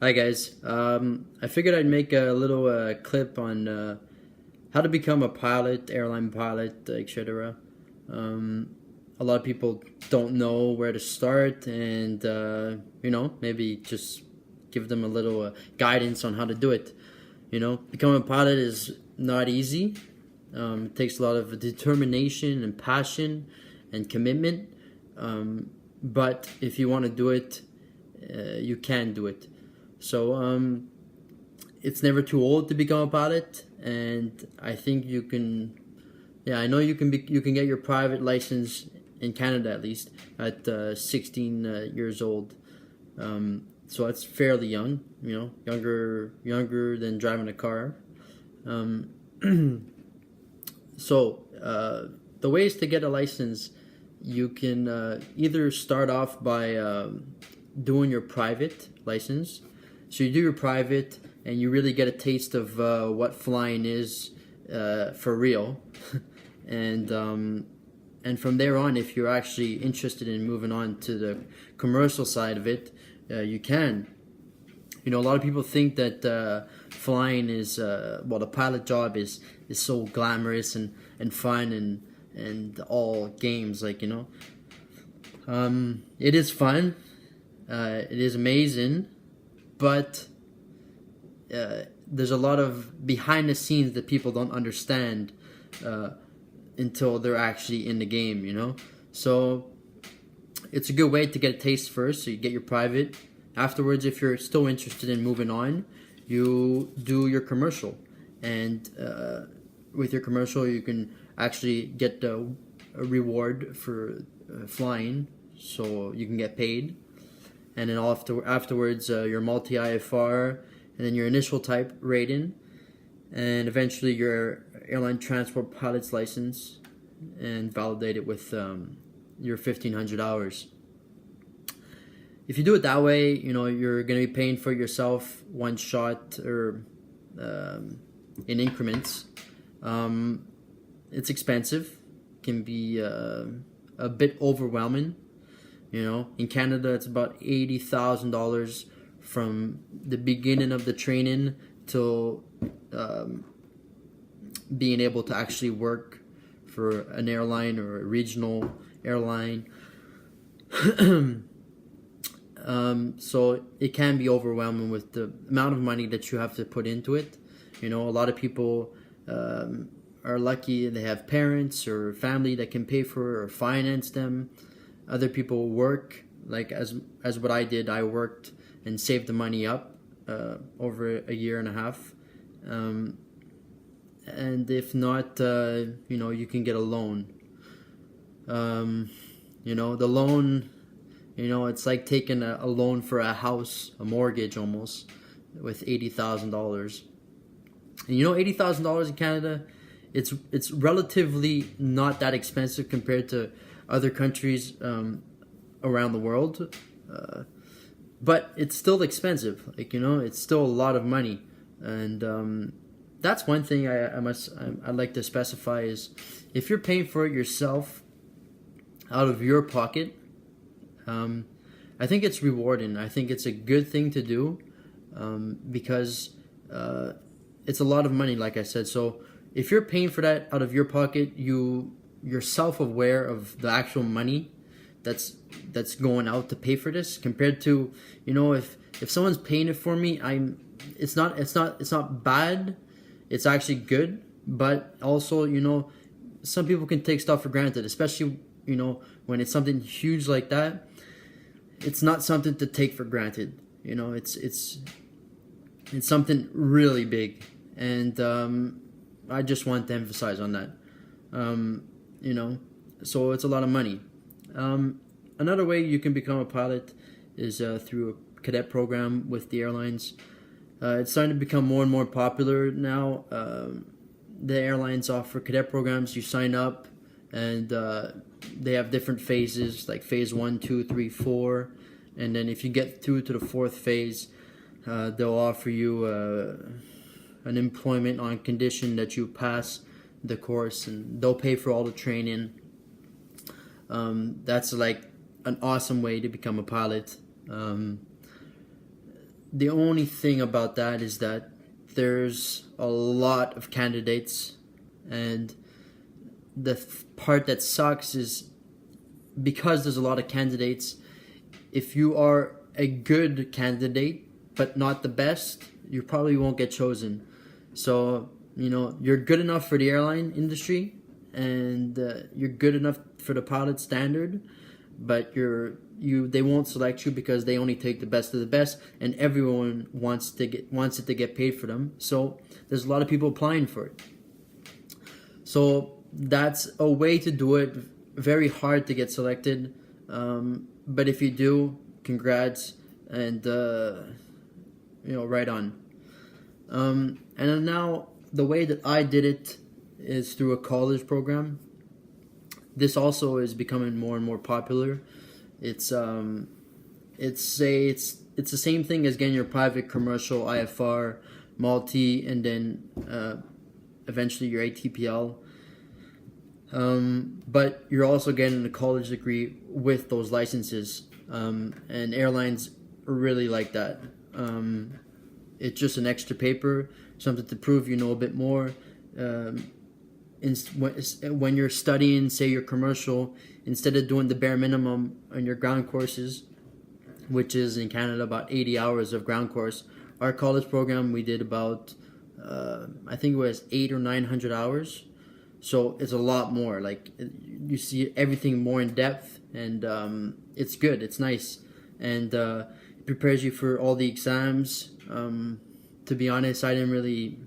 Hi guys. I figured I'd make a little clip on how to become a pilot, airline pilot, etc. A lot of people don't know where to start, and maybe just give them a little guidance on how to do it. Becoming a pilot is not easy. It takes a lot of determination and passion and commitment. But if you want to do it, you can do it. So it's never too old to become a pilot, and I think you can. Yeah, I know you can be. You can get your private license in Canada at least at 16 years old. So that's fairly young. Younger than driving a car. So the ways to get a license, you can either start off by doing your private license. So you do your private, and you really get a taste of what flying is for real, and from there on, if you're actually interested in moving on to the commercial side of it, you can. A lot of people think that flying is the pilot job is so glamorous and fun and all games, it is fun, it is amazing, but there's a lot of behind the scenes that people don't understand until they're actually in the game. So it's a good way to get a taste first. So you get your private. Afterwards, if you're still interested in moving on, you do your commercial, and with your commercial, you can actually get a reward for flying, so you can get paid. And then afterwards, your multi-IFR, and then your initial type rating, and eventually your airline transport pilot's license, and validate it with your 1,500 hours. If you do it that way, you're going to be paying for it yourself one shot or in increments. It's expensive, can be a bit overwhelming. In Canada, it's about $80,000 from the beginning of the training till being able to actually work for an airline or a regional airline. So it can be overwhelming with the amount of money that you have to put into it. A lot of people are lucky and they have parents or family that can pay for or finance them. Other people work, like as what I did. I worked and saved the money up over a year and a half. And if not, you can get a loan. The loan, it's like taking a loan for a house, a mortgage almost, with $80,000. And $80,000 in Canada, it's relatively not that expensive compared to other countries around the world. But it's still expensive. It's still a lot of money. And that's one thing I'd like to specify is if you're paying for it yourself out of your pocket, I think it's rewarding. I think it's a good thing to do because it's a lot of money, like I said. So if you're paying for that out of your pocket, you're self-aware of the actual money that's going out to pay for this, compared to if someone's paying it for me, it's not bad. It's actually good, but also some people can take stuff for granted, especially when it's something huge like that. It's not something to take for granted. It's something really big, and I just want to emphasize on that. So it's a lot of money. Another way you can become a pilot is through a cadet program with the airlines. It's starting to become more and more popular now. The airlines offer cadet programs. You sign up, and they have different phases, like phase 1, 2, 3, 4. And then if you get through to the 4th phase, they'll offer you an employment on condition that you pass the course, and they'll pay for all the training. That's like an awesome way to become a pilot. the only thing about that is that there's a lot of candidates, and the part that sucks is because there's a lot of candidates, if you are a good candidate but not the best, you probably won't get chosen. So, you're good enough for the airline industry, and you're good enough for the pilot standard, but they won't select you because they only take the best of the best, and everyone wants it to get paid for them. So there's a lot of people applying for it. So that's a way to do it. Very hard to get selected, but if you do, congrats, and right on. And now the way that I did it is through a college program. This also is becoming more and more popular. It's the same thing as getting your private commercial IFR, multi, and then eventually your ATPL. But you're also getting a college degree with those licenses, and airlines really like that. It's just an extra paper, something to prove you know a bit more. When you're studying, say, your commercial, instead of doing the bare minimum on your ground courses, which is in Canada about 80 hours of ground course, our college program, we did about, I think it was 800 or 900 hours. So it's a lot more. Like, you see everything more in depth, and it's good. It's nice, and it prepares you for all the exams. To be honest, I didn't really,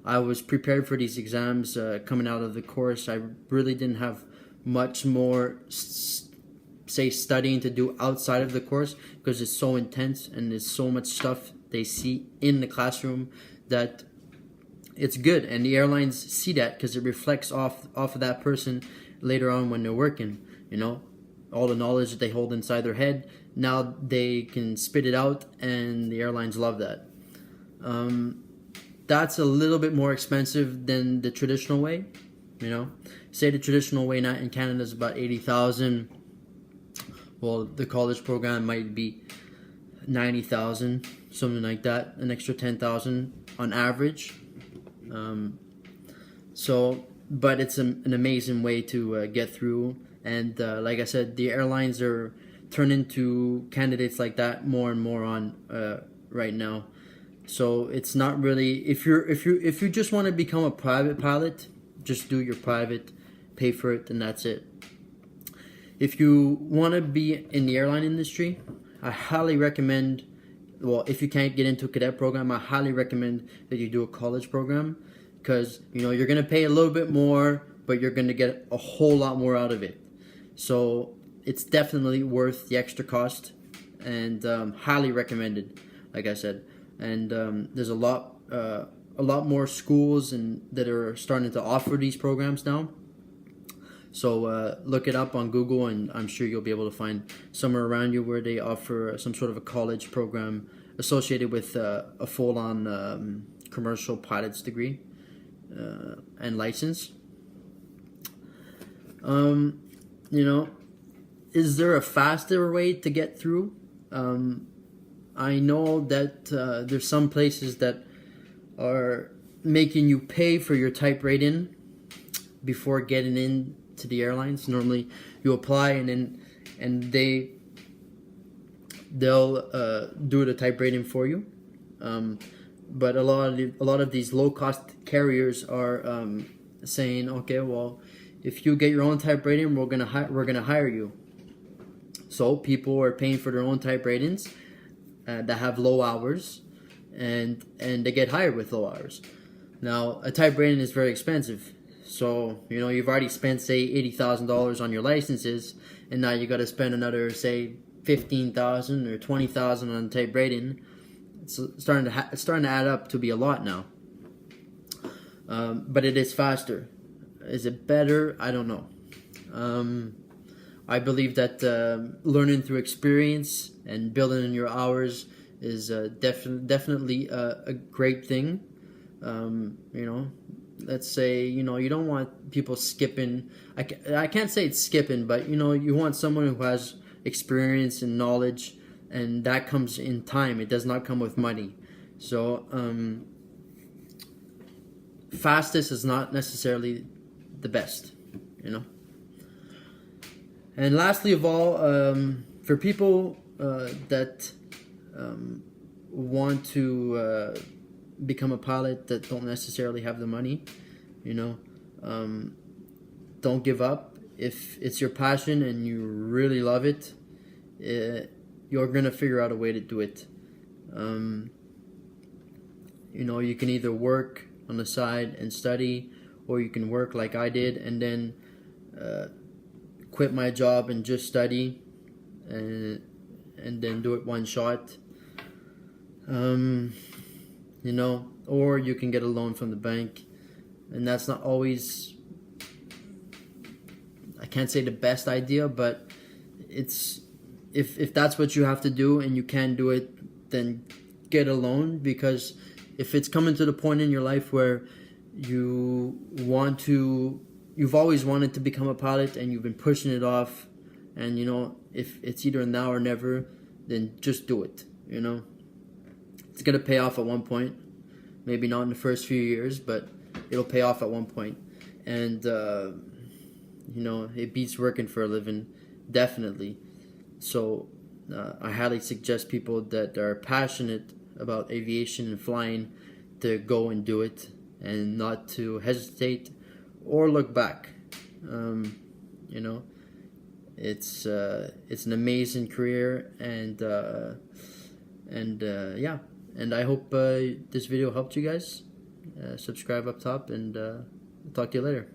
I was prepared for these exams coming out of the course. I really didn't have much more, studying to do outside of the course, because it's so intense and there's so much stuff they see in the classroom that it's good. And the airlines see that because it reflects off of that person later on when they're working. All the knowledge that they hold inside their head, now they can spit it out, and the airlines love that. That's a little bit more expensive than the traditional way. Say the traditional way in Canada is about 80,000. Well, the college program might be 90,000, something like that, an extra 10,000 on average. But it's an amazing way to get through. And like I said, the airlines are turning to candidates like that more and more on right now. So it's not really, if you just want to become a private pilot, just do your private, pay for it, and that's it. If you want to be in the airline industry, I highly recommend, if you can't get into a cadet program, I highly recommend that you do a college program, because you're going to pay a little bit more, but you're going to get a whole lot more out of it. So it's definitely worth the extra cost, and highly recommended, like I said. And there's a lot more schools that are starting to offer these programs now. So look it up on Google, and I'm sure you'll be able to find somewhere around you where they offer some sort of a college program associated with a full-on commercial pilot's degree and license. Is there a faster way to get through? I know that there's some places that are making you pay for your type rating before getting into the airlines. Normally, you apply, and they'll do the type rating for you. But a lot of these low cost carriers are saying, okay, well, if you get your own type rating, we're gonna hire you. So people are paying for their own type ratings that have low hours, and they get hired with low hours. Now, a type rating is very expensive. So, you've already spent, say, $80,000 on your licenses, and now you got to spend another, say, $15,000 or $20,000 on type rating. It's starting to add up to be a lot now. But it is faster. Is it better? I don't know. I believe that learning through experience and building in your hours is definitely a great thing. Let's say, you don't want people skipping. I can't say it's skipping, but, you want someone who has experience and knowledge and that comes in time. It does not come with money. So fastest is not necessarily the best, you know. And lastly of all, for people that want to become a pilot that don't necessarily have the money, you know, don't give up. If it's your passion and you really love it, you're gonna figure out a way to do it. You know, you can either work on the side and study, or you can work like I did and then quit my job and just study, and then do it one shot. You know, or you can get a loan from the bank, and that's not always, I can't say the best idea, but it's, if that's what you have to do and you can't do it, then get a loan. Because if it's coming to the point in your life where you've always wanted to become a pilot and you've been pushing it off, and you know, if it's either now or never, then just do it. You know, it's gonna pay off at one point. Maybe not in the first few years, but it'll pay off at one point. And you know, it beats working for a living, definitely. So I highly suggest people that are passionate about aviation and flying to go and do it, and not to hesitate or look back. You know, it's an amazing career, and yeah. And I hope this video helped you guys. Subscribe up top, and talk to you later.